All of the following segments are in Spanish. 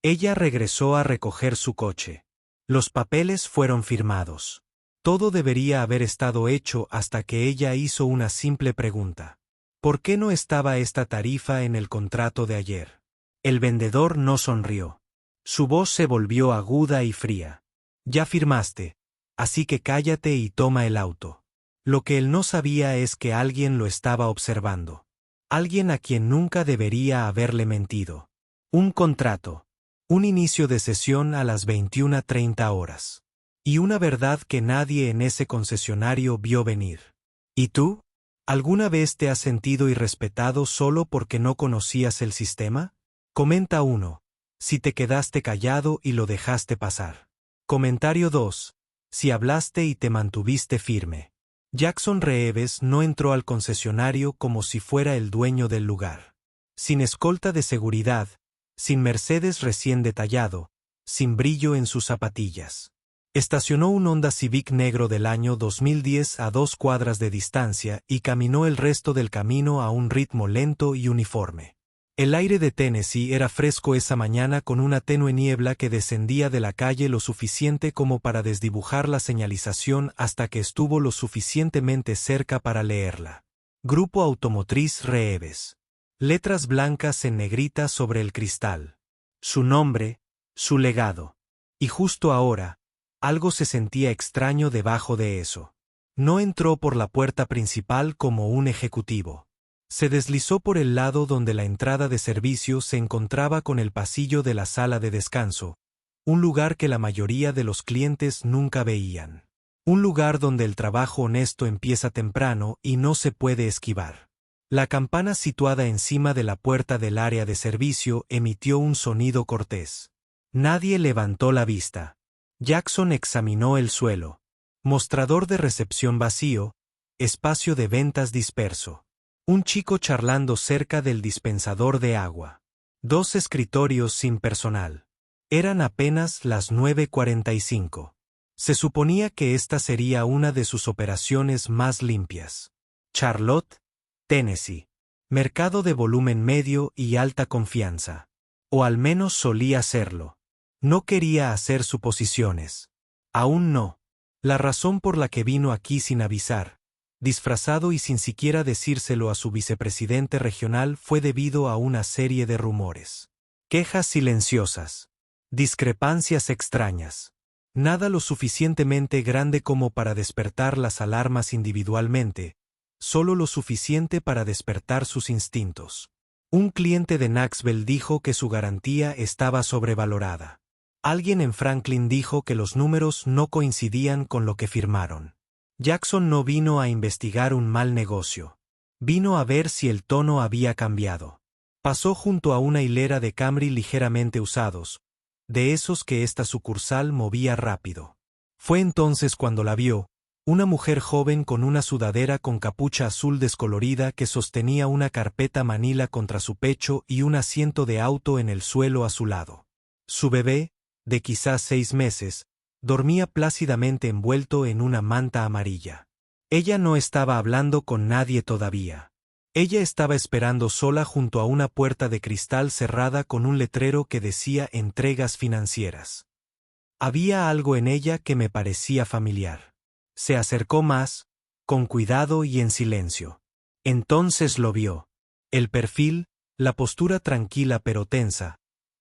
Ella regresó a recoger su coche. Los papeles fueron firmados. Todo debería haber estado hecho hasta que ella hizo una simple pregunta. ¿Por qué no estaba esta tarifa en el contrato de ayer? El vendedor no sonrió. Su voz se volvió aguda y fría. Ya firmaste, así que cállate y toma el auto. Lo que él no sabía es que alguien lo estaba observando. Alguien a quien nunca debería haberle mentido. Un contrato. Un inicio de sesión a las 21:30 horas. Y una verdad que nadie en ese concesionario vio venir. ¿Y tú? ¿Alguna vez te has sentido irrespetado solo porque no conocías el sistema? Comenta 1. Si te quedaste callado y lo dejaste pasar. Comentario 2. Si hablaste y te mantuviste firme. Jackson Reeves no entró al concesionario como si fuera el dueño del lugar. Sin escolta de seguridad, sin Mercedes recién detallado, sin brillo en sus zapatillas. Estacionó un Honda Civic negro del año 2010 a 2 cuadras de distancia y caminó el resto del camino a un ritmo lento y uniforme. El aire de Tennessee era fresco esa mañana con una tenue niebla que descendía de la calle lo suficiente como para desdibujar la señalización hasta que estuvo lo suficientemente cerca para leerla. Grupo Automotriz Reeves. Letras blancas en negrita sobre el cristal. Su nombre, su legado. Y justo ahora, algo se sentía extraño debajo de eso. No entró por la puerta principal como un ejecutivo. Se deslizó por el lado donde la entrada de servicio se encontraba con el pasillo de la sala de descanso, un lugar que la mayoría de los clientes nunca veían. Un lugar donde el trabajo honesto empieza temprano y no se puede esquivar. La campana situada encima de la puerta del área de servicio emitió un sonido cortés. Nadie levantó la vista. Jackson examinó el suelo. Mostrador de recepción vacío, espacio de ventas disperso. Un chico charlando cerca del dispensador de agua. 2 escritorios sin personal. Eran apenas las 9:45. Se suponía que esta sería una de sus operaciones más limpias. Charlotte, Tennessee. Mercado de volumen medio y alta confianza. O al menos solía serlo. No quería hacer suposiciones. Aún no. La razón por la que vino aquí sin avisar, disfrazado y sin siquiera decírselo a su vicepresidente regional fue debido a una serie de rumores. Quejas silenciosas. Discrepancias extrañas. Nada lo suficientemente grande como para despertar las alarmas individualmente, solo lo suficiente para despertar sus instintos. Un cliente de Knoxville dijo que su garantía estaba sobrevalorada. Alguien en Franklin dijo que los números no coincidían con lo que firmaron. Jackson no vino a investigar un mal negocio. Vino a ver si el tono había cambiado. Pasó junto a una hilera de Camry ligeramente usados, de esos que esta sucursal movía rápido. Fue entonces cuando la vio, una mujer joven con una sudadera con capucha azul descolorida que sostenía una carpeta manila contra su pecho y un asiento de auto en el suelo a su lado. Su bebé, de quizás 6 meses, dormía plácidamente envuelto en una manta amarilla. Ella no estaba hablando con nadie todavía. Ella estaba esperando sola junto a una puerta de cristal cerrada con un letrero que decía entregas financieras. Había algo en ella que me parecía familiar. Se acercó más, con cuidado y en silencio. Entonces lo vio. El perfil, la postura tranquila pero tensa,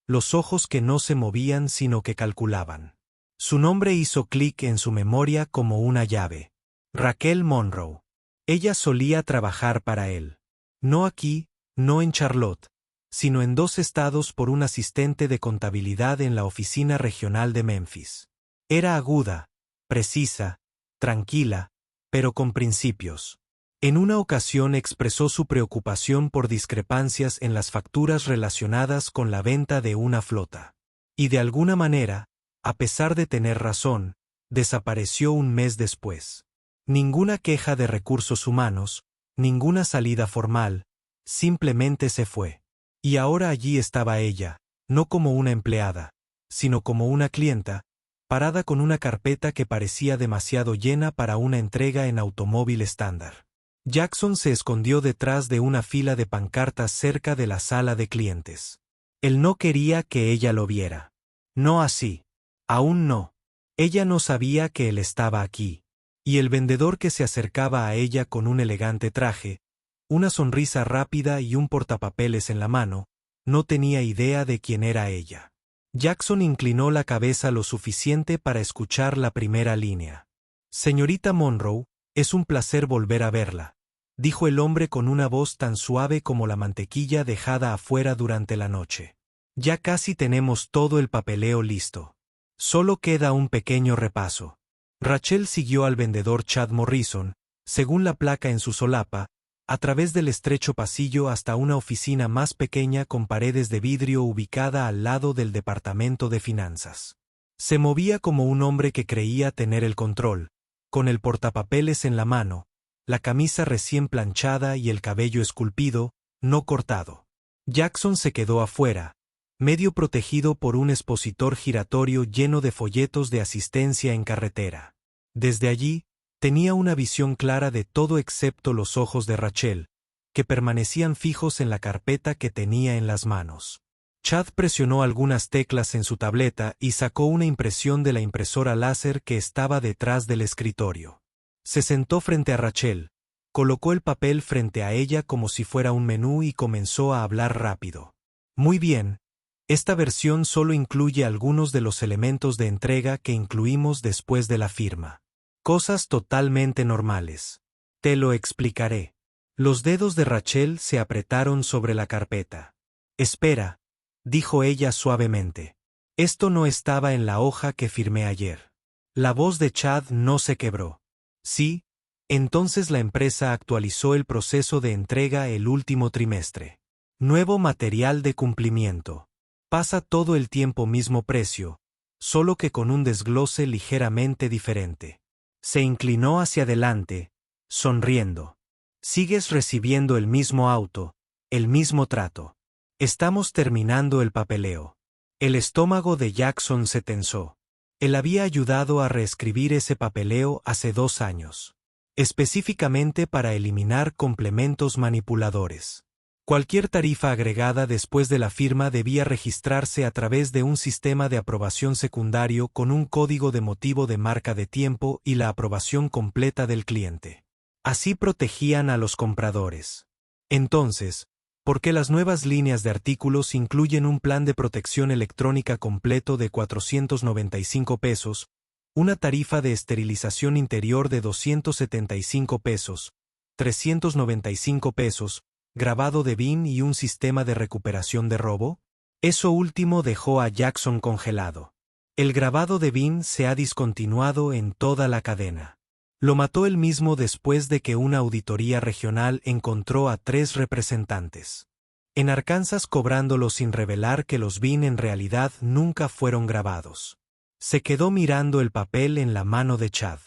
los ojos que no se movían sino que calculaban. Su nombre hizo clic en su memoria como una llave. Raquel Monroe. Ella solía trabajar para él. No aquí, no en Charlotte, sino en 2 estados por un asistente de contabilidad en la oficina regional de Memphis. Era aguda, precisa, tranquila, pero con principios. En una ocasión expresó su preocupación por discrepancias en las facturas relacionadas con la venta de una flota. Y de alguna manera, a pesar de tener razón, desapareció un mes después. Ninguna queja de recursos humanos, ninguna salida formal, simplemente se fue. Y ahora allí estaba ella, no como una empleada, sino como una clienta, parada con una carpeta que parecía demasiado llena para una entrega en automóvil estándar. Jackson se escondió detrás de una fila de pancartas cerca de la sala de clientes. Él no quería que ella lo viera. No así. Aún no. Ella no sabía que él estaba aquí. Y el vendedor que se acercaba a ella con un elegante traje, una sonrisa rápida y un portapapeles en la mano, no tenía idea de quién era ella. Jackson inclinó la cabeza lo suficiente para escuchar la primera línea. Señorita Monroe, es un placer volver a verla, dijo el hombre con una voz tan suave como la mantequilla dejada afuera durante la noche. Ya casi tenemos todo el papeleo listo. Solo queda un pequeño repaso. Rachel siguió al vendedor Chad Morrison, según la placa en su solapa, a través del estrecho pasillo hasta una oficina más pequeña con paredes de vidrio ubicada al lado del departamento de finanzas. Se movía como un hombre que creía tener el control, con el portapapeles en la mano, la camisa recién planchada y el cabello esculpido, no cortado. Jackson se quedó afuera, medio protegido por un expositor giratorio lleno de folletos de asistencia en carretera. Desde allí, tenía una visión clara de todo excepto los ojos de Rachel, que permanecían fijos en la carpeta que tenía en las manos. Chad presionó algunas teclas en su tableta y sacó una impresión de la impresora láser que estaba detrás del escritorio. Se sentó frente a Rachel, colocó el papel frente a ella como si fuera un menú y comenzó a hablar rápido. Muy bien. Esta versión solo incluye algunos de los elementos de entrega que incluimos después de la firma. Cosas totalmente normales. Te lo explicaré. Los dedos de Rachel se apretaron sobre la carpeta. Espera, dijo ella suavemente. Esto no estaba en la hoja que firmé ayer. La voz de Chad no se quebró. Sí, entonces la empresa actualizó el proceso de entrega el último trimestre. Nuevo material de cumplimiento. Pasa todo el tiempo mismo precio, solo que con un desglose ligeramente diferente. Se inclinó hacia adelante, sonriendo. Sigues recibiendo el mismo auto, el mismo trato. Estamos terminando el papeleo. El estómago de Jackson se tensó. Él había ayudado a reescribir ese papeleo hace 2 años. Específicamente para eliminar complementos manipuladores. Cualquier tarifa agregada después de la firma debía registrarse a través de un sistema de aprobación secundario con un código de motivo de marca de tiempo y la aprobación completa del cliente. Así protegían a los compradores. Entonces, ¿por qué las nuevas líneas de artículos incluyen un plan de protección electrónica completo de $495, una tarifa de esterilización interior de $275, $395, grabado de BIN y un sistema de recuperación de robo? Eso último dejó a Jackson congelado. El grabado de BIN se ha discontinuado en toda la cadena. Lo mató él mismo después de que una auditoría regional encontró a 3 representantes en Arkansas cobrándolo sin revelar que los BIN en realidad nunca fueron grabados. Se quedó mirando el papel en la mano de Chad.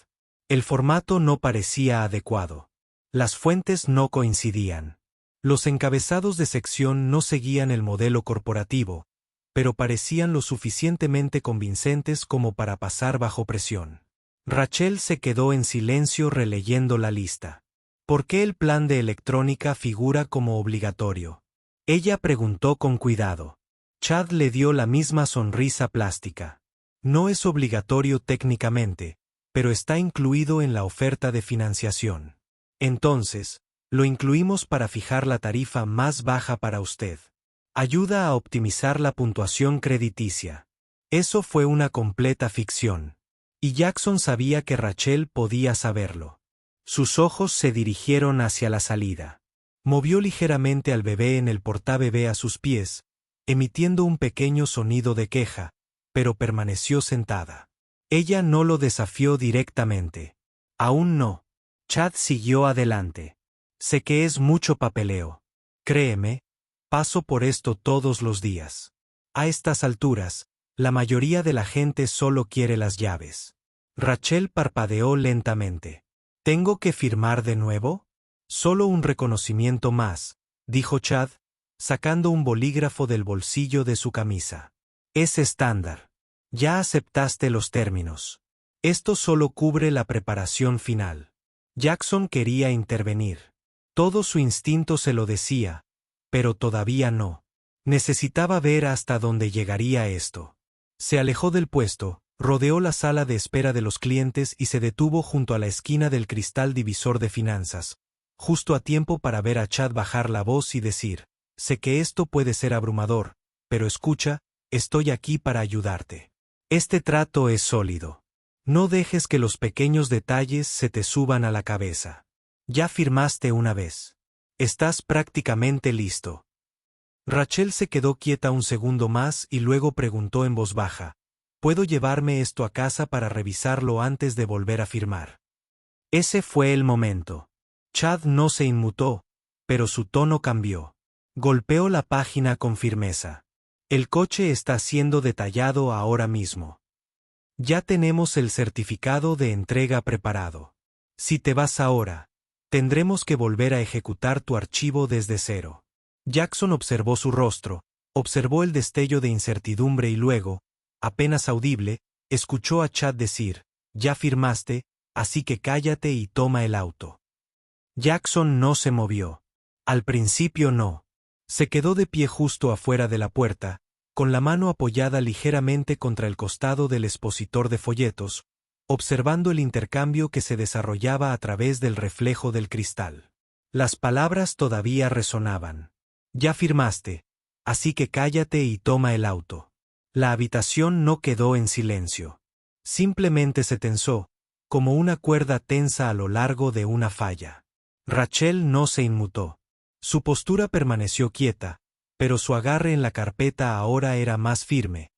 El formato no parecía adecuado. Las fuentes no coincidían. Los encabezados de sección no seguían el modelo corporativo, pero parecían lo suficientemente convincentes como para pasar bajo presión. Rachel se quedó en silencio releyendo la lista. ¿Por qué el plan de electrónica figura como obligatorio? Ella preguntó con cuidado. Chad le dio la misma sonrisa plástica. No es obligatorio técnicamente, pero está incluido en la oferta de financiación. Entonces, lo incluimos para fijar la tarifa más baja para usted. Ayuda a optimizar la puntuación crediticia. Eso fue una completa ficción. Y Jackson sabía que Rachel podía saberlo. Sus ojos se dirigieron hacia la salida. Movió ligeramente al bebé en el portabebé a sus pies, emitiendo un pequeño sonido de queja, pero permaneció sentada. Ella no lo desafió directamente. Aún no. Chad siguió adelante. Sé que es mucho papeleo. Créeme, paso por esto todos los días. A estas alturas, la mayoría de la gente solo quiere las llaves. Rachel parpadeó lentamente. ¿Tengo que firmar de nuevo? Solo un reconocimiento más, dijo Chad, sacando un bolígrafo del bolsillo de su camisa. Es estándar. Ya aceptaste los términos. Esto solo cubre la preparación final. Jackson quería intervenir. Todo su instinto se lo decía, pero todavía no. Necesitaba ver hasta dónde llegaría esto. Se alejó del puesto, rodeó la sala de espera de los clientes y se detuvo junto a la esquina del cristal divisor de finanzas, justo a tiempo para ver a Chad bajar la voz y decir: sé que esto puede ser abrumador, pero escucha, estoy aquí para ayudarte. Este trato es sólido. No dejes que los pequeños detalles se te suban a la cabeza. Ya firmaste una vez. Estás prácticamente listo. Rachel se quedó quieta un segundo más y luego preguntó en voz baja: ¿puedo llevarme esto a casa para revisarlo antes de volver a firmar? Ese fue el momento. Chad no se inmutó, pero su tono cambió. Golpeó la página con firmeza. El coche está siendo detallado ahora mismo. Ya tenemos el certificado de entrega preparado. Si te vas ahora, tendremos que volver a ejecutar tu archivo desde cero. Jackson observó su rostro, observó el destello de incertidumbre y luego, apenas audible, escuchó a Chad decir: ya firmaste, así que cállate y toma el auto. Jackson no se movió. Al principio no. Se quedó de pie justo afuera de la puerta, con la mano apoyada ligeramente contra el costado del expositor de folletos, observando el intercambio que se desarrollaba a través del reflejo del cristal. Las palabras todavía resonaban. Ya firmaste, así que cállate y toma el auto. La habitación no quedó en silencio. Simplemente se tensó, como una cuerda tensa a lo largo de una falla. Rachel no se inmutó. Su postura permaneció quieta, pero su agarre en la carpeta ahora era más firme,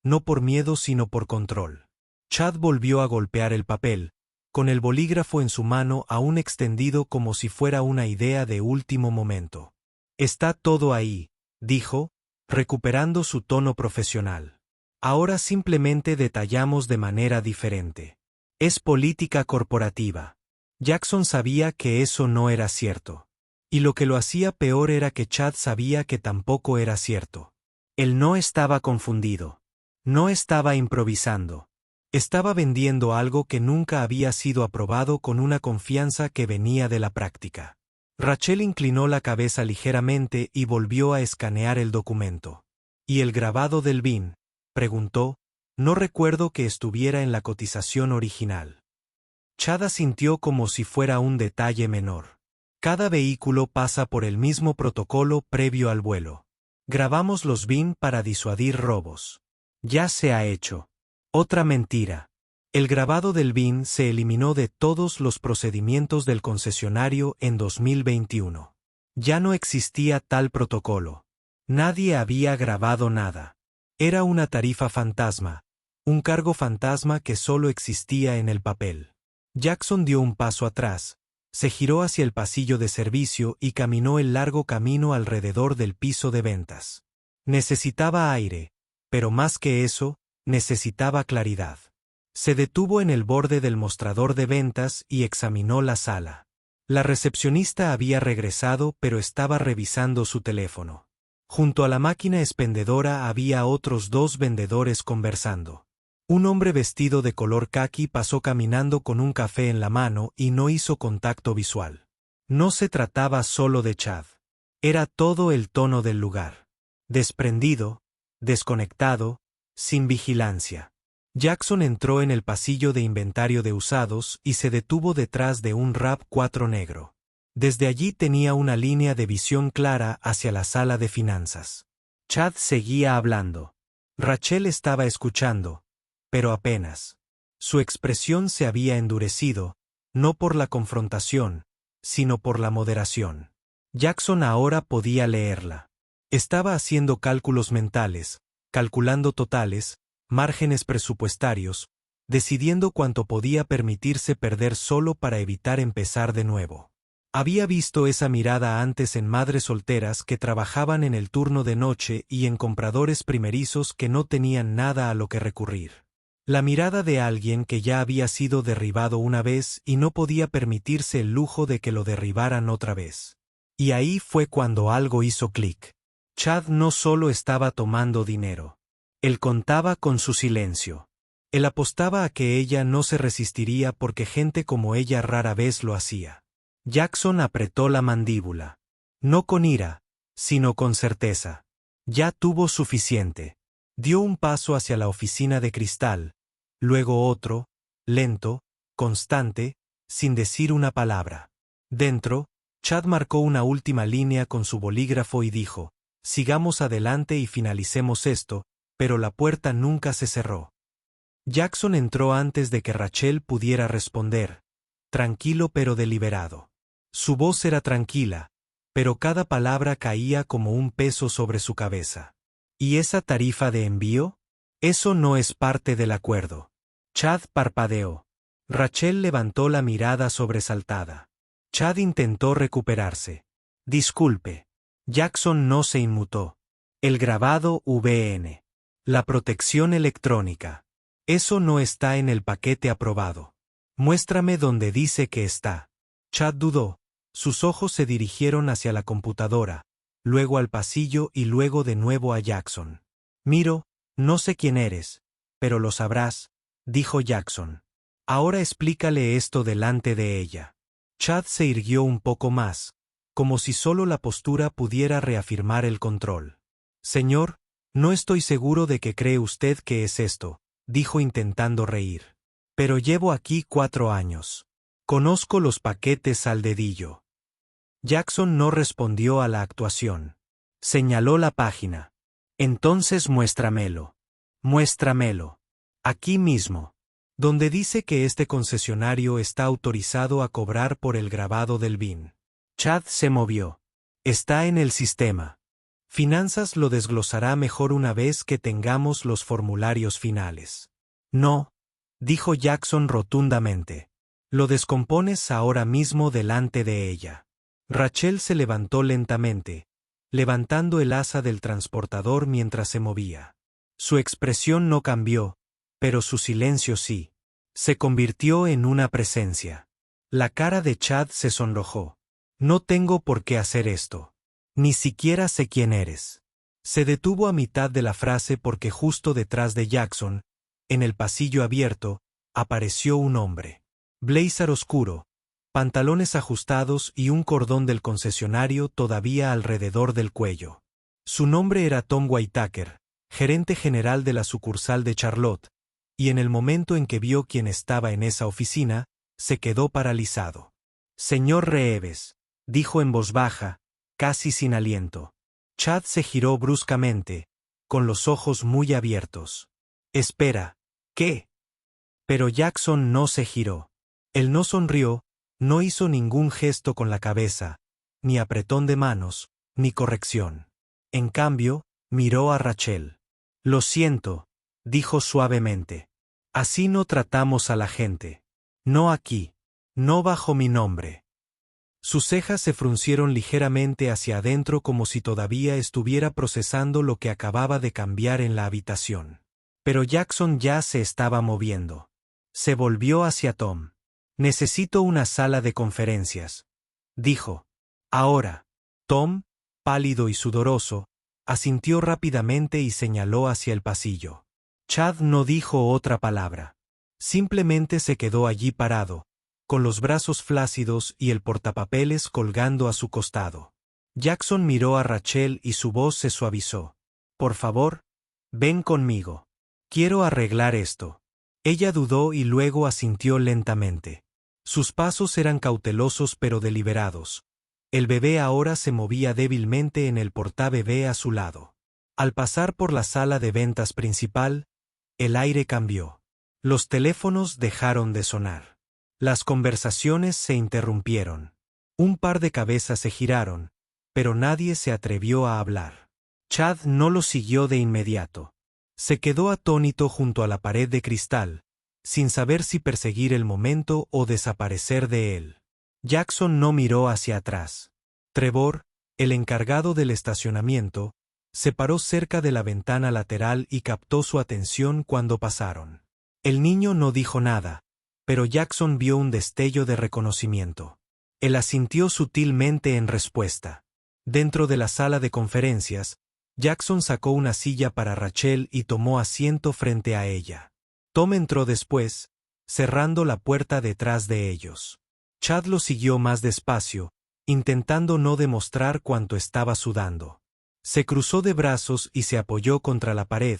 no por miedo sino por control. Chad volvió a golpear el papel, con el bolígrafo en su mano aún extendido como si fuera una idea de último momento. Está todo ahí, dijo, recuperando su tono profesional. Ahora simplemente detallamos de manera diferente. Es política corporativa. Jackson sabía que eso no era cierto. Y lo que lo hacía peor era que Chad sabía que tampoco era cierto. Él no estaba confundido. No estaba improvisando. Estaba vendiendo algo que nunca había sido aprobado con una confianza que venía de la práctica. Rachel inclinó la cabeza ligeramente y volvió a escanear el documento. ¿Y el grabado del BIN?, preguntó. No recuerdo que estuviera en la cotización original. Chad asintió como si fuera un detalle menor. Cada vehículo pasa por el mismo protocolo previo al vuelo. Grabamos los BIN para disuadir robos. Ya se ha hecho. Otra mentira. El grabado del BIN se eliminó de todos los procedimientos del concesionario en 2021. Ya no existía tal protocolo. Nadie había grabado nada. Era una tarifa fantasma, un cargo fantasma que solo existía en el papel. Jackson dio un paso atrás, se giró hacia el pasillo de servicio y caminó el largo camino alrededor del piso de ventas. Necesitaba aire, pero más que eso, necesitaba claridad. Se detuvo en el borde del mostrador de ventas y examinó la sala. La recepcionista había regresado pero estaba revisando su teléfono. Junto a la máquina expendedora había otros dos vendedores conversando. Un hombre vestido de color caqui pasó caminando con un café en la mano y no hizo contacto visual. No se trataba solo de Chad. Era todo el tono del lugar. Desprendido, desconectado, sin vigilancia. Jackson entró en el pasillo de inventario de usados y se detuvo detrás de un RAV4 negro. Desde allí tenía una línea de visión clara hacia la sala de finanzas. Chad seguía hablando. Rachel estaba escuchando, pero apenas. Su expresión se había endurecido, no por la confrontación, sino por la moderación. Jackson ahora podía leerla. Estaba haciendo cálculos mentales, calculando totales, márgenes presupuestarios, decidiendo cuánto podía permitirse perder solo para evitar empezar de nuevo. Había visto esa mirada antes en madres solteras que trabajaban en el turno de noche y en compradores primerizos que no tenían nada a lo que recurrir. La mirada de alguien que ya había sido derribado una vez y no podía permitirse el lujo de que lo derribaran otra vez. Y ahí fue cuando algo hizo clic. Chad no solo estaba tomando dinero. Él contaba con su silencio. Él apostaba a que ella no se resistiría porque gente como ella rara vez lo hacía. Jackson apretó la mandíbula. No con ira, sino con certeza. Ya tuvo suficiente. Dio un paso hacia la oficina de cristal, luego otro, lento, constante, sin decir una palabra. Dentro, Chad marcó una última línea con su bolígrafo y dijo: sigamos adelante y finalicemos esto, pero la puerta nunca se cerró. Jackson entró antes de que Rachel pudiera responder, tranquilo pero deliberado. Su voz era tranquila, pero cada palabra caía como un peso sobre su cabeza. ¿Y esa tarifa de envío? Eso no es parte del acuerdo. Chad parpadeó. Rachel levantó la mirada sobresaltada. Chad intentó recuperarse. Disculpe. Jackson no se inmutó. El grabado VN. La protección electrónica. Eso no está en el paquete aprobado. Muéstrame donde dice que está. Chad dudó. Sus ojos se dirigieron hacia la computadora, luego al pasillo y luego de nuevo a Jackson. Miro, no sé quién eres, pero lo sabrás, dijo Jackson. Ahora explícale esto delante de ella. Chad se irguió un poco más, como si solo la postura pudiera reafirmar el control. Señor, no estoy seguro de que cree usted que es esto, dijo intentando reír. Pero llevo aquí 4 años. Conozco los paquetes al dedillo. Jackson no respondió a la actuación. Señaló la página. Entonces muéstramelo. Muéstramelo. Aquí mismo. Donde dice que este concesionario está autorizado a cobrar por el grabado del BIN. Chad se movió. Está en el sistema. Finanzas lo desglosará mejor una vez que tengamos los formularios finales. No, dijo Jackson rotundamente. Lo descompones ahora mismo delante de ella. Rachel se levantó lentamente, levantando el asa del transportador mientras se movía. Su expresión no cambió, pero su silencio sí. Se convirtió en una presencia. La cara de Chad se sonrojó. No tengo por qué hacer esto. Ni siquiera sé quién eres. Se detuvo a mitad de la frase porque justo detrás de Jackson, en el pasillo abierto, apareció un hombre. Blazer oscuro, pantalones ajustados y un cordón del concesionario todavía alrededor del cuello. Su nombre era Tom Whitaker, gerente general de la sucursal de Charlotte, y en el momento en que vio quién estaba en esa oficina, se quedó paralizado. Señor Reeves, dijo en voz baja, casi sin aliento. Chad se giró bruscamente, con los ojos muy abiertos. Espera, ¿qué? Pero Jackson no se giró. Él no sonrió, no hizo ningún gesto con la cabeza, ni apretón de manos, ni corrección. En cambio, miró a Rachel. Lo siento, dijo suavemente. Así no tratamos a la gente. No aquí. No bajo mi nombre. Sus cejas se fruncieron ligeramente hacia adentro como si todavía estuviera procesando lo que acababa de cambiar en la habitación. Pero Jackson ya se estaba moviendo. Se volvió hacia Tom. Necesito una sala de conferencias, dijo. Ahora. Tom, pálido y sudoroso, asintió rápidamente y señaló hacia el pasillo. Chad no dijo otra palabra. Simplemente se quedó allí parado, con los brazos flácidos y el portapapeles colgando a su costado. Jackson miró a Rachel y su voz se suavizó. Por favor, ven conmigo. Quiero arreglar esto. Ella dudó y luego asintió lentamente. Sus pasos eran cautelosos pero deliberados. El bebé ahora se movía débilmente en el portabebé a su lado. Al pasar por la sala de ventas principal, el aire cambió. Los teléfonos dejaron de sonar. Las conversaciones se interrumpieron. Un par de cabezas se giraron, pero nadie se atrevió a hablar. Chad no lo siguió de inmediato. Se quedó atónito junto a la pared de cristal, sin saber si perseguir el momento o desaparecer de él. Jackson no miró hacia atrás. Trevor, el encargado del estacionamiento, se paró cerca de la ventana lateral y captó su atención cuando pasaron. El niño no dijo nada, pero Jackson vio un destello de reconocimiento. Él asintió sutilmente en respuesta. Dentro de la sala de conferencias, Jackson sacó una silla para Rachel y tomó asiento frente a ella. Tom entró después, cerrando la puerta detrás de ellos. Chad lo siguió más despacio, intentando no demostrar cuánto estaba sudando. Se cruzó de brazos y se apoyó contra la pared,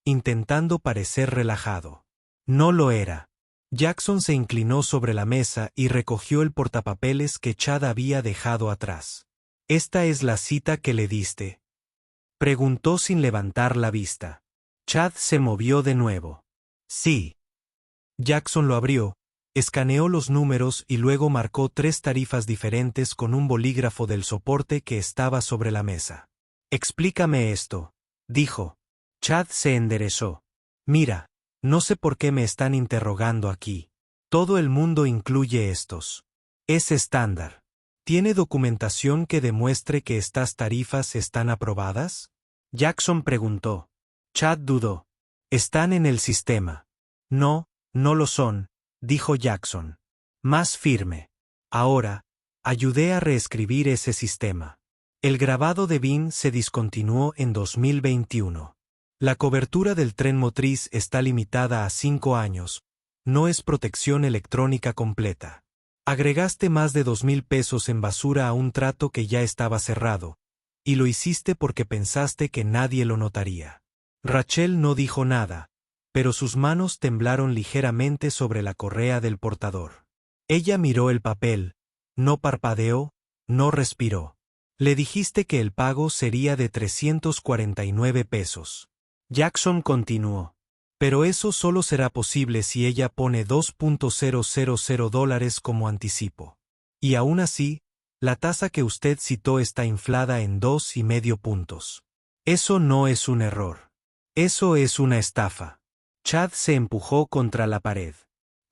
intentando parecer relajado. No lo era. Jackson se inclinó sobre la mesa y recogió el portapapeles que Chad había dejado atrás. ¿Esta es la cita que le diste?, preguntó sin levantar la vista. Chad se movió de nuevo. Sí. Jackson lo abrió, escaneó los números y luego marcó 3 tarifas diferentes con un bolígrafo del soporte que estaba sobre la mesa. Explícame esto, dijo. Chad se enderezó. Mira, no sé por qué me están interrogando aquí. Todo el mundo incluye estos. Es estándar. ¿Tiene documentación que demuestre que estas tarifas están aprobadas?, Jackson preguntó. Chad dudó. Están en el sistema. No, no lo son, dijo Jackson. Más firme. Ahora, ayudé a reescribir ese sistema. El grabado de BIN se discontinuó en 2021. La cobertura del tren motriz está limitada a 5 años. No es protección electrónica completa. Agregaste más de 2,000 pesos en basura a un trato que ya estaba cerrado, y lo hiciste porque pensaste que nadie lo notaría. Rachel no dijo nada, pero sus manos temblaron ligeramente sobre la correa del portador. Ella miró el papel, no parpadeó, no respiró. Le dijiste que el pago sería de 349 pesos. Jackson continuó. Pero eso solo será posible si ella pone $2,000 como anticipo. Y aún así, la tasa que usted citó está inflada en 2,5 puntos. Eso no es un error. Eso es una estafa. Chad se empujó contra la pared.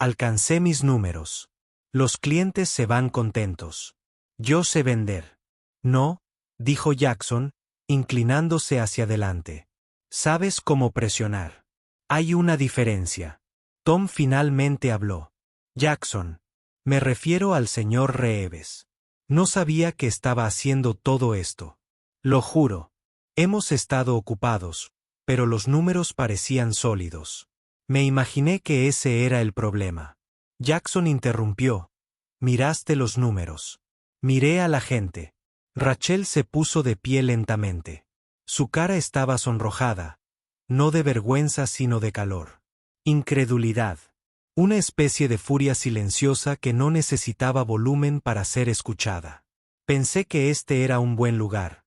Alcancé mis números. Los clientes se van contentos. Yo sé vender. No, dijo Jackson, inclinándose hacia adelante. Sabes cómo presionar. Hay una diferencia. Tom finalmente habló. Jackson. Me refiero al señor Reeves. No sabía que estaba haciendo todo esto. Lo juro. Hemos estado ocupados, pero los números parecían sólidos. Me imaginé que ese era el problema. Jackson interrumpió. Miraste los números. Miré a la gente. Rachel se puso de pie lentamente. Su cara estaba sonrojada, no de vergüenza sino de calor. Incredulidad. Una especie de furia silenciosa que no necesitaba volumen para ser escuchada. Pensé que este era un buen lugar,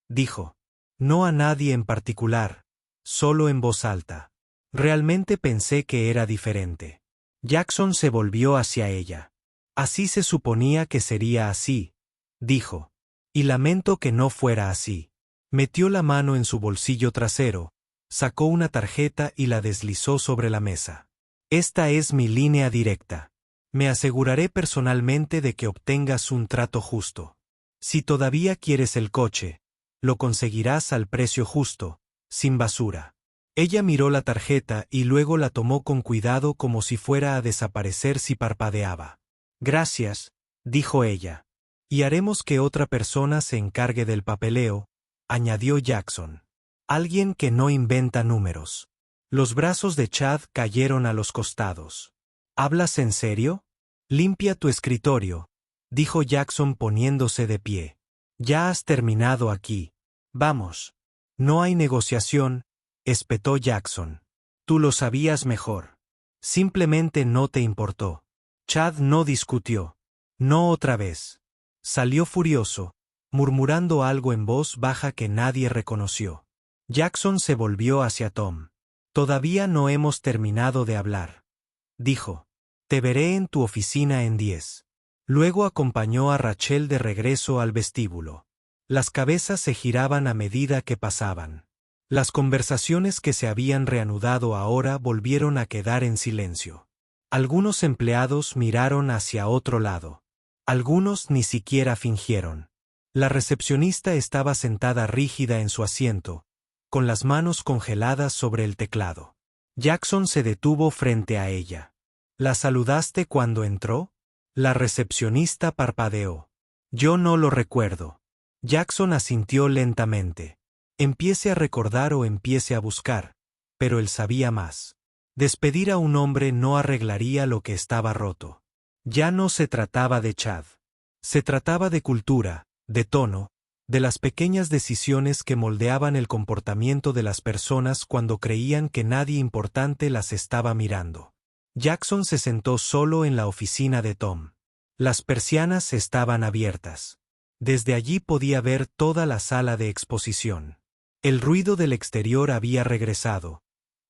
dijo. No a nadie en particular, solo en voz alta. Realmente pensé que era diferente. Jackson se volvió hacia ella. Así se suponía que sería así, dijo. Y lamento que no fuera así. Metió la mano en su bolsillo trasero, sacó una tarjeta y la deslizó sobre la mesa. Esta es mi línea directa. Me aseguraré personalmente de que obtengas un trato justo. Si todavía quieres el coche, lo conseguirás al precio justo, sin basura. Ella miró la tarjeta y luego la tomó con cuidado como si fuera a desaparecer si parpadeaba. Gracias, dijo ella. Y haremos que otra persona se encargue del papeleo, añadió Jackson. Alguien que no inventa números. Los brazos de Chad cayeron a los costados. ¿Hablas en serio? Limpia tu escritorio, dijo Jackson poniéndose de pie. Ya has terminado aquí. Vamos. No hay negociación, espetó Jackson. Tú lo sabías mejor. Simplemente no te importó. Chad no discutió. No otra vez. Salió furioso, murmurando algo en voz baja que nadie reconoció. Jackson se volvió hacia Tom. Todavía no hemos terminado de hablar, dijo. Te veré en tu oficina en 10. Luego acompañó a Rachel de regreso al vestíbulo. Las cabezas se giraban a medida que pasaban. Las conversaciones que se habían reanudado ahora volvieron a quedar en silencio. Algunos empleados miraron hacia otro lado. Algunos ni siquiera fingieron. La recepcionista estaba sentada rígida en su asiento, con las manos congeladas sobre el teclado. Jackson se detuvo frente a ella. ¿La saludaste cuando entró? La recepcionista parpadeó. Yo no lo recuerdo. Jackson asintió lentamente. Empiece a recordar o empiece a buscar, pero él sabía más. Despedir a un hombre no arreglaría lo que estaba roto. Ya no se trataba de Chad. Se trataba de cultura, de tono, de las pequeñas decisiones que moldeaban el comportamiento de las personas cuando creían que nadie importante las estaba mirando. Jackson se sentó solo en la oficina de Tom. Las persianas estaban abiertas. Desde allí podía ver toda la sala de exposición. El ruido del exterior había regresado.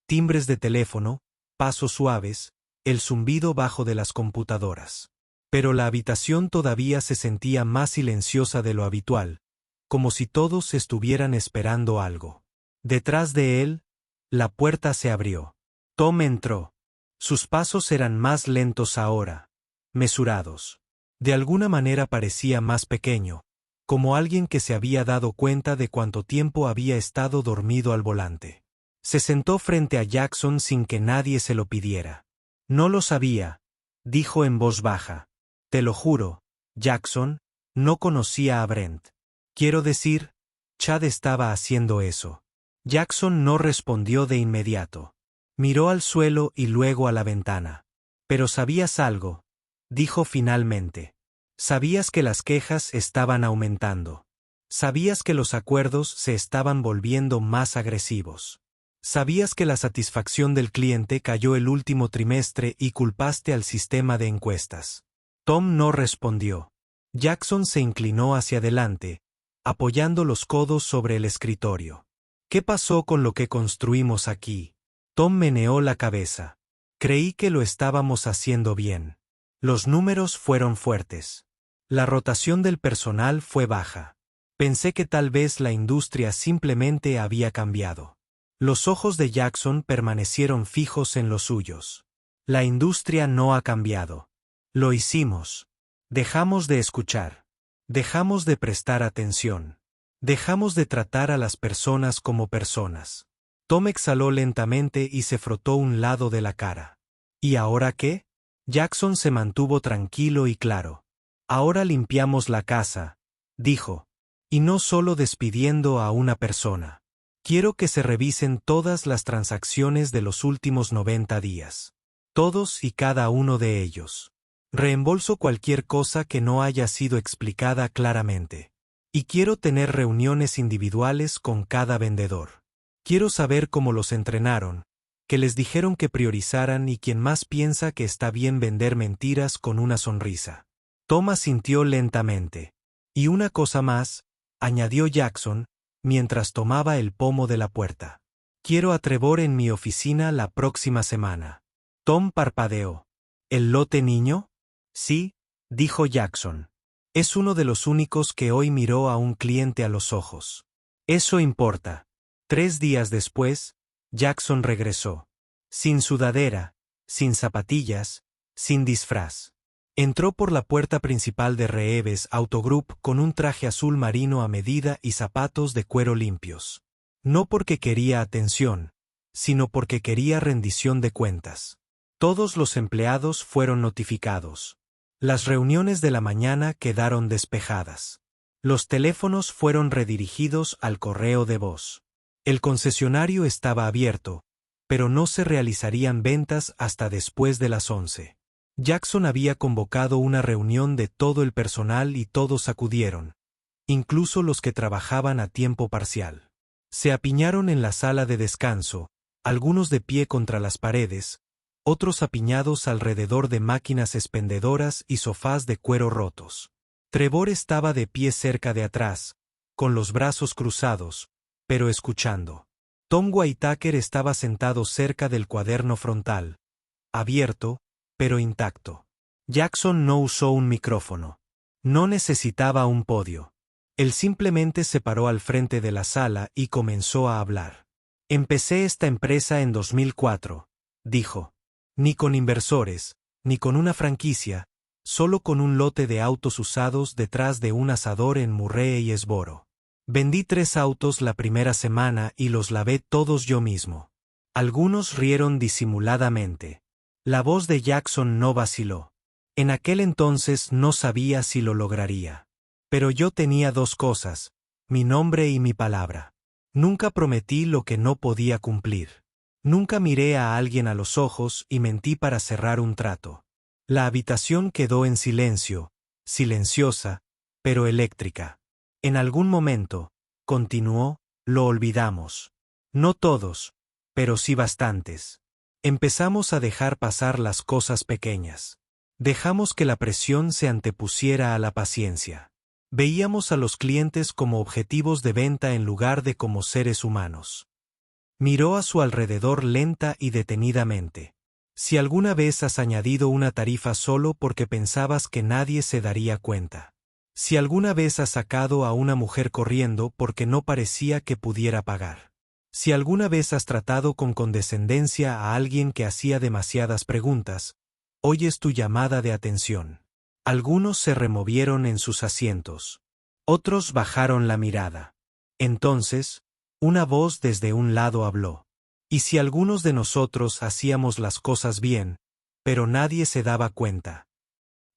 Timbres de teléfono, pasos suaves, el zumbido bajo de las computadoras. Pero la habitación todavía se sentía más silenciosa de lo habitual, como si todos estuvieran esperando algo. Detrás de él, la puerta se abrió. Tom entró. Sus pasos eran más lentos ahora, mesurados. De alguna manera parecía más pequeño, como alguien que se había dado cuenta de cuánto tiempo había estado dormido al volante. Se sentó frente a Jackson sin que nadie se lo pidiera. No lo sabía, dijo en voz baja. Te lo juro, Jackson, no conocía a Brent. Quiero decir, Chad estaba haciendo eso. Jackson no respondió de inmediato. Miró al suelo y luego a la ventana. Pero sabías algo, dijo finalmente. Sabías que las quejas estaban aumentando. Sabías que los acuerdos se estaban volviendo más agresivos. Sabías que la satisfacción del cliente cayó el último trimestre y culpaste al sistema de encuestas. Tom no respondió. Jackson se inclinó hacia adelante, apoyando los codos sobre el escritorio. ¿Qué pasó con lo que construimos aquí? Tom meneó la cabeza. Creí que lo estábamos haciendo bien. Los números fueron fuertes. La rotación del personal fue baja. Pensé que tal vez la industria simplemente había cambiado. Los ojos de Jackson permanecieron fijos en los suyos. La industria no ha cambiado. Lo hicimos. Dejamos de escuchar. Dejamos de prestar atención. Dejamos de tratar a las personas como personas. Tom exhaló lentamente y se frotó un lado de la cara. ¿Y ahora qué? Jackson se mantuvo tranquilo y claro. Ahora limpiamos la casa, dijo. Y no solo despidiendo a una persona. Quiero que se revisen todas las transacciones de los últimos 90 días. Todos y cada uno de ellos. Reembolso cualquier cosa que no haya sido explicada claramente. Y quiero tener reuniones individuales con cada vendedor. Quiero saber cómo los entrenaron, que les dijeron que priorizaran y quién más piensa que está bien vender mentiras con una sonrisa. Tom asintió lentamente. Y una cosa más, añadió Jackson, mientras tomaba el pomo de la puerta. Quiero a Trevor en mi oficina la próxima semana. Tom parpadeó. ¿El lote niño? Sí, dijo Jackson. Es uno de los únicos que hoy miró a un cliente a los ojos. Eso importa. 3 días después, Jackson regresó. Sin sudadera, sin zapatillas, sin disfraz. Entró por la puerta principal de Reeves Autogroup con un traje azul marino a medida y zapatos de cuero limpios. No porque quería atención, sino porque quería rendición de cuentas. Todos los empleados fueron notificados. Las reuniones de la mañana quedaron despejadas. Los teléfonos fueron redirigidos al correo de voz. El concesionario estaba abierto, pero no se realizarían ventas hasta después de las 11. Jackson había convocado una reunión de todo el personal y todos acudieron, incluso los que trabajaban a tiempo parcial. Se apiñaron en la sala de descanso, algunos de pie contra las paredes, otros apiñados alrededor de máquinas expendedoras y sofás de cuero rotos. Trevor estaba de pie cerca de atrás, con los brazos cruzados, pero escuchando. Tom Whitaker estaba sentado cerca del cuaderno frontal, abierto, pero intacto. Jackson no usó un micrófono. No necesitaba un podio. Él simplemente se paró al frente de la sala y comenzó a hablar. Empecé esta empresa en 2004, dijo. Ni con inversores, ni con una franquicia, solo con un lote de autos usados detrás de un asador en Murray y Sboro. Vendí 3 autos la primera semana y los lavé todos yo mismo. Algunos rieron disimuladamente. La voz de Jackson no vaciló. En aquel entonces no sabía si lo lograría. Pero yo tenía 2 cosas, mi nombre y mi palabra. Nunca prometí lo que no podía cumplir. Nunca miré a alguien a los ojos y mentí para cerrar un trato. La habitación quedó en silencio, silenciosa, pero eléctrica. En algún momento, continuó, lo olvidamos. No todos, pero sí bastantes. Empezamos a dejar pasar las cosas pequeñas. Dejamos que la presión se antepusiera a la paciencia. Veíamos a los clientes como objetivos de venta en lugar de como seres humanos. Miró a su alrededor lenta y detenidamente. Si alguna vez has añadido una tarifa solo porque pensabas que nadie se daría cuenta. Si alguna vez has sacado a una mujer corriendo porque no parecía que pudiera pagar. Si alguna vez has tratado con condescendencia a alguien que hacía demasiadas preguntas, hoy es tu llamada de atención. Algunos se removieron en sus asientos. Otros bajaron la mirada. Entonces, una voz desde un lado habló. ¿Y si algunos de nosotros hacíamos las cosas bien, pero nadie se daba cuenta?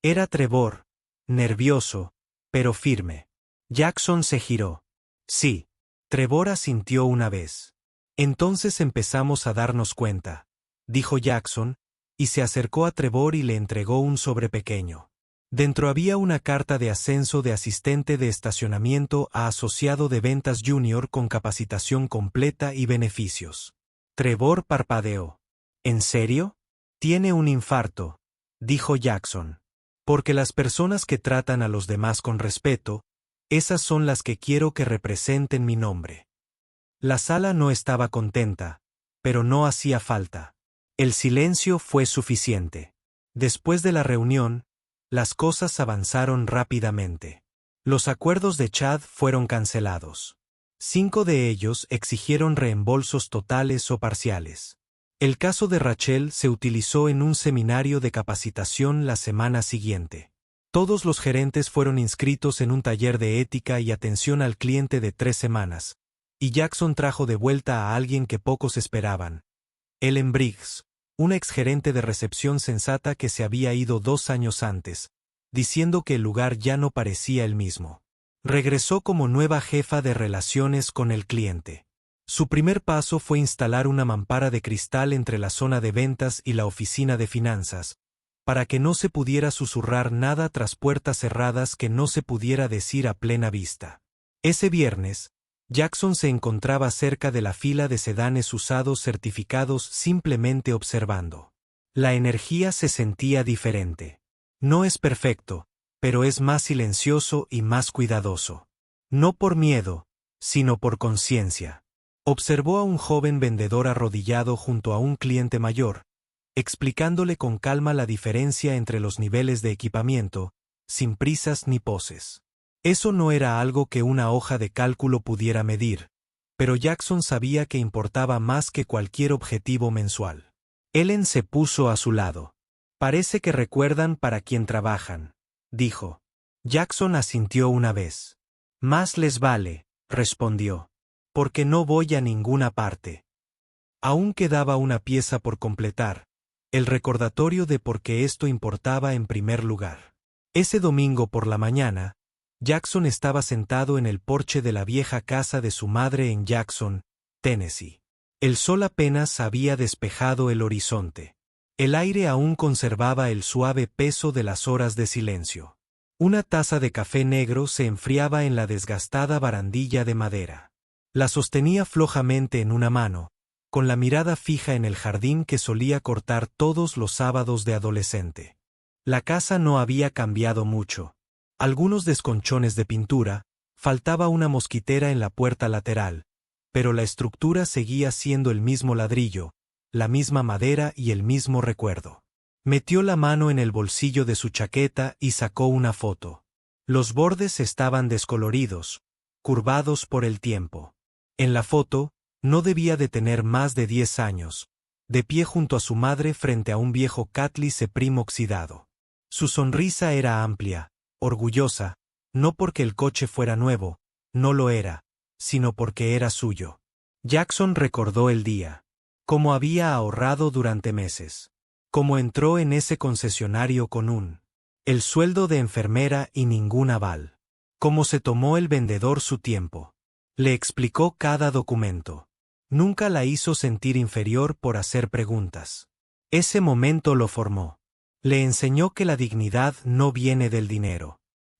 Era Trevor, nervioso, pero firme. Jackson se giró. Sí. Trevor asintió una vez. Entonces empezamos a darnos cuenta, dijo Jackson, y se acercó a Trevor y le entregó un sobre pequeño. Dentro había una carta de ascenso de asistente de estacionamiento a asociado de ventas junior con capacitación completa y beneficios. Trevor parpadeó. ¿En serio? Tiene un infarto, dijo Jackson. Porque las personas que tratan a los demás con respeto, esas son las que quiero que representen mi nombre. La sala no estaba contenta, pero no hacía falta. El silencio fue suficiente. Después de la reunión, las cosas avanzaron rápidamente. Los acuerdos de Chad fueron cancelados. 5 de ellos exigieron reembolsos totales o parciales. El caso de Rachel se utilizó en un seminario de capacitación la semana siguiente. Todos los gerentes fueron inscritos en un taller de ética y atención al cliente de 3 semanas, y Jackson trajo de vuelta a alguien que pocos esperaban. Ellen Briggs, una exgerente de recepción sensata que se había ido 2 años antes, diciendo que el lugar ya no parecía el mismo. Regresó como nueva jefa de relaciones con el cliente. Su primer paso fue instalar una mampara de cristal entre la zona de ventas y la oficina de finanzas, para que no se pudiera susurrar nada tras puertas cerradas que no se pudiera decir a plena vista. Ese viernes, Jackson se encontraba cerca de la fila de sedanes usados certificados simplemente observando. La energía se sentía diferente. No es perfecto, pero es más silencioso y más cuidadoso. No por miedo, sino por conciencia. Observó a un joven vendedor arrodillado junto a un cliente mayor, explicándole con calma la diferencia entre los niveles de equipamiento, sin prisas ni poses. Eso no era algo que una hoja de cálculo pudiera medir, pero Jackson sabía que importaba más que cualquier objetivo mensual. Ellen se puso a su lado. Parece que recuerdan para quién trabajan, dijo. Jackson asintió una vez. Más les vale, respondió, porque no voy a ninguna parte. Aún quedaba una pieza por completar, el recordatorio de por qué esto importaba en primer lugar. Ese domingo por la mañana, Jackson estaba sentado en el porche de la vieja casa de su madre en Jackson, Tennessee. El sol apenas había despejado el horizonte. El aire aún conservaba el suave peso de las horas de silencio. Una taza de café negro se enfriaba en la desgastada barandilla de madera. La sostenía flojamente en una mano, con la mirada fija en el jardín que solía cortar todos los sábados de adolescente. La casa no había cambiado mucho. Algunos desconchones de pintura, faltaba una mosquitera en la puerta lateral, pero la estructura seguía siendo el mismo ladrillo, la misma madera y el mismo recuerdo. Metió la mano en el bolsillo de su chaqueta y sacó una foto. Los bordes estaban descoloridos, curvados por el tiempo. En la foto, no debía de tener más de 10 años, de pie junto a su madre frente a un viejo Catley Primo oxidado. Su sonrisa era amplia, orgullosa, no porque el coche fuera nuevo, no lo era, sino porque era suyo. Jackson recordó el día. Cómo había ahorrado durante meses. Cómo entró en ese concesionario con el sueldo de enfermera y ningún aval. Cómo se tomó el vendedor su tiempo. Le explicó cada documento. Nunca la hizo sentir inferior por hacer preguntas. Ese momento lo formó. Le enseñó que la dignidad no viene del dinero.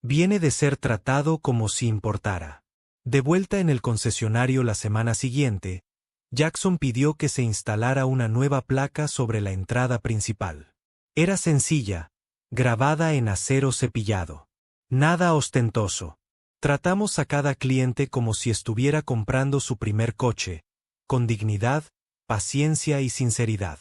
Viene de ser tratado como si importara. De vuelta en el concesionario la semana siguiente, Jackson pidió que se instalara una nueva placa sobre la entrada principal. Era sencilla, grabada en acero cepillado. Nada ostentoso. Tratamos a cada cliente como si estuviera comprando su primer coche, con dignidad, paciencia y sinceridad.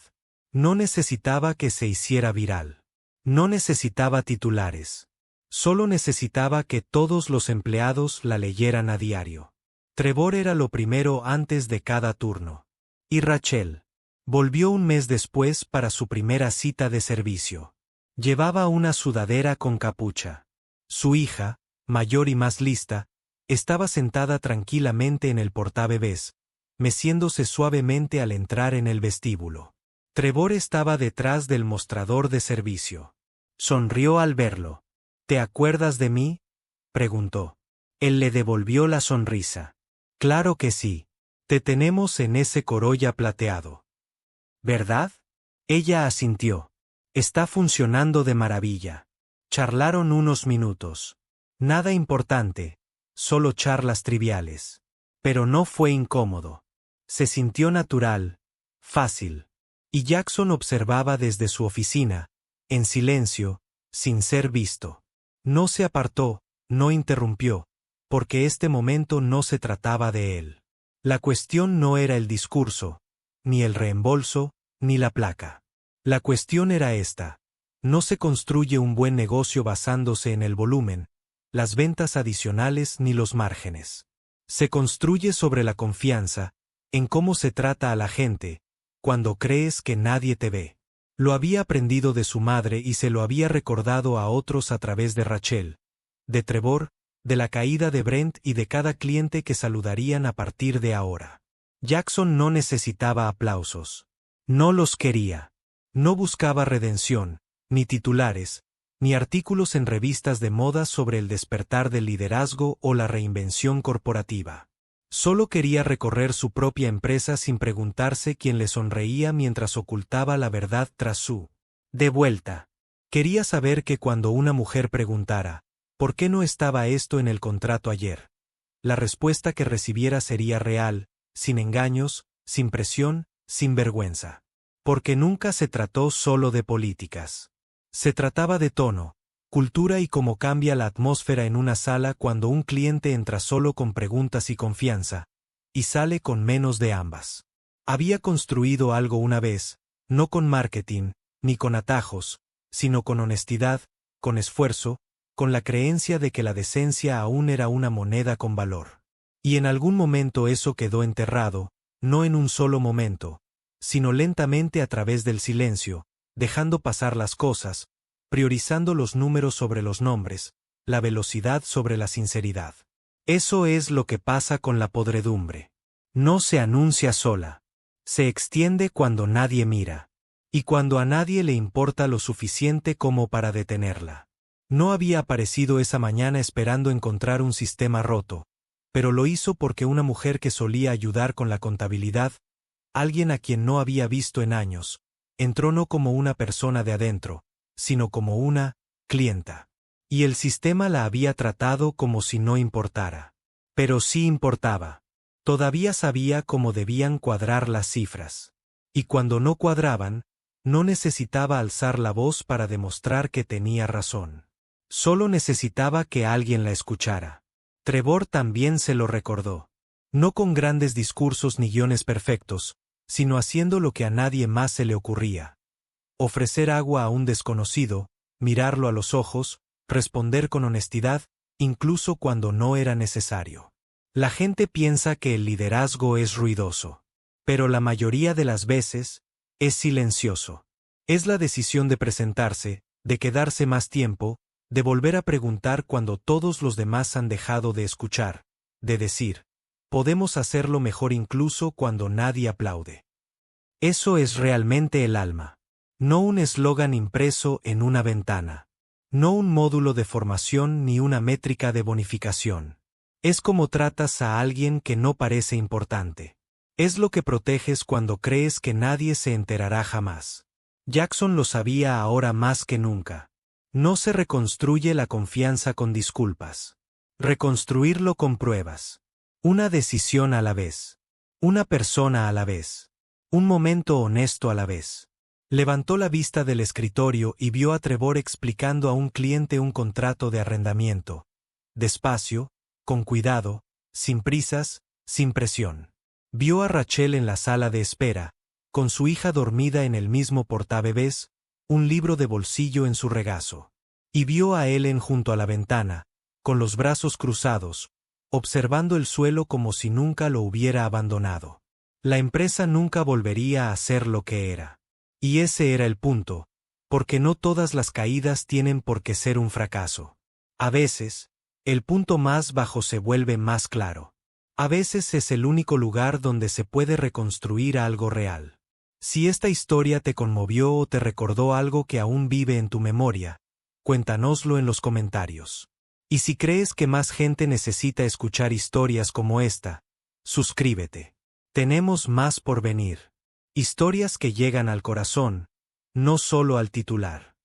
No necesitaba que se hiciera viral. No necesitaba titulares. Solo necesitaba que todos los empleados la leyeran a diario. Trevor era lo primero antes de cada turno. Y Rachel volvió un mes después para su primera cita de servicio. Llevaba una sudadera con capucha. Su hija, mayor y más lista, estaba sentada tranquilamente en el portabebés, meciéndose suavemente al entrar en el vestíbulo. Trevor estaba detrás del mostrador de servicio. Sonrió al verlo. ¿Te acuerdas de mí?, preguntó. Él le devolvió la sonrisa. Claro que sí. Te tenemos en ese Corolla plateado. ¿Verdad? Ella asintió. Está funcionando de maravilla. Charlaron unos minutos. Nada importante, solo charlas triviales. Pero no fue incómodo. Se sintió natural, fácil. Y Jackson observaba desde su oficina, en silencio, sin ser visto. No se apartó, no interrumpió, porque este momento no se trataba de él. La cuestión no era el discurso, ni el reembolso, ni la placa. La cuestión era esta. No se construye un buen negocio basándose en el volumen, las ventas adicionales ni los márgenes. Se construye sobre la confianza, en cómo se trata a la gente, cuando crees que nadie te ve. Lo había aprendido de su madre y se lo había recordado a otros a través de Rachel, de Trevor, de la caída de Brent y de cada cliente que saludarían a partir de ahora. Jackson no necesitaba aplausos. No los quería. No buscaba redención, ni titulares, ni artículos en revistas de moda sobre el despertar del liderazgo o la reinvención corporativa. Solo quería recorrer su propia empresa sin preguntarse quién le sonreía mientras ocultaba la verdad tras su de vuelta. Quería saber que cuando una mujer preguntara, ¿por qué no estaba esto en el contrato ayer?, la respuesta que recibiera sería real, sin engaños, sin presión, sin vergüenza. Porque nunca se trató solo de políticas. Se trataba de tono, cultura y cómo cambia la atmósfera en una sala cuando un cliente entra solo con preguntas y confianza, y sale con menos de ambas. Había construido algo una vez, no con marketing, ni con atajos, sino con honestidad, con esfuerzo, con la creencia de que la decencia aún era una moneda con valor. Y en algún momento eso quedó enterrado, no en un solo momento, sino lentamente a través del silencio, dejando pasar las cosas, priorizando los números sobre los nombres, la velocidad sobre la sinceridad. Eso es lo que pasa con la podredumbre. No se anuncia sola. Se extiende cuando nadie mira. Y cuando a nadie le importa lo suficiente como para detenerla. No había aparecido esa mañana esperando encontrar un sistema roto, pero lo hizo porque una mujer que solía ayudar con la contabilidad, alguien a quien no había visto en años, entró no como una persona de adentro, sino como una clienta. Y el sistema la había tratado como si no importara. Pero sí importaba. Todavía sabía cómo debían cuadrar las cifras. Y cuando no cuadraban, no necesitaba alzar la voz para demostrar que tenía razón. Solo necesitaba que alguien la escuchara. Trevor también se lo recordó. No con grandes discursos ni guiones perfectos, sino haciendo lo que a nadie más se le ocurría. Ofrecer agua a un desconocido, mirarlo a los ojos, responder con honestidad, incluso cuando no era necesario. La gente piensa que el liderazgo es ruidoso. Pero la mayoría de las veces, es silencioso. Es la decisión de presentarse, de quedarse más tiempo, de volver a preguntar cuando todos los demás han dejado de escuchar, de decir, podemos hacerlo mejor incluso cuando nadie aplaude. Eso es realmente el alma. No un eslogan impreso en una ventana. No un módulo de formación ni una métrica de bonificación. Es como tratas a alguien que no parece importante. Es lo que proteges cuando crees que nadie se enterará jamás. Jackson lo sabía ahora más que nunca. No se reconstruye la confianza con disculpas. Reconstruirlo con pruebas. Una decisión a la vez. Una persona a la vez. Un momento honesto a la vez. Levantó la vista del escritorio y vio a Trevor explicando a un cliente un contrato de arrendamiento. Despacio, con cuidado, sin prisas, sin presión. Vio a Rachel en la sala de espera, con su hija dormida en el mismo portabebés, un libro de bolsillo en su regazo. Y vio a Ellen junto a la ventana, con los brazos cruzados, observando el suelo como si nunca lo hubiera abandonado. La empresa nunca volvería a ser lo que era. Y ese era el punto, porque no todas las caídas tienen por qué ser un fracaso. A veces, el punto más bajo se vuelve más claro. A veces es el único lugar donde se puede reconstruir algo real. Si esta historia te conmovió o te recordó algo que aún vive en tu memoria, cuéntanoslo en los comentarios. Y si crees que más gente necesita escuchar historias como esta, suscríbete. Tenemos más por venir. Historias que llegan al corazón, no solo al titular.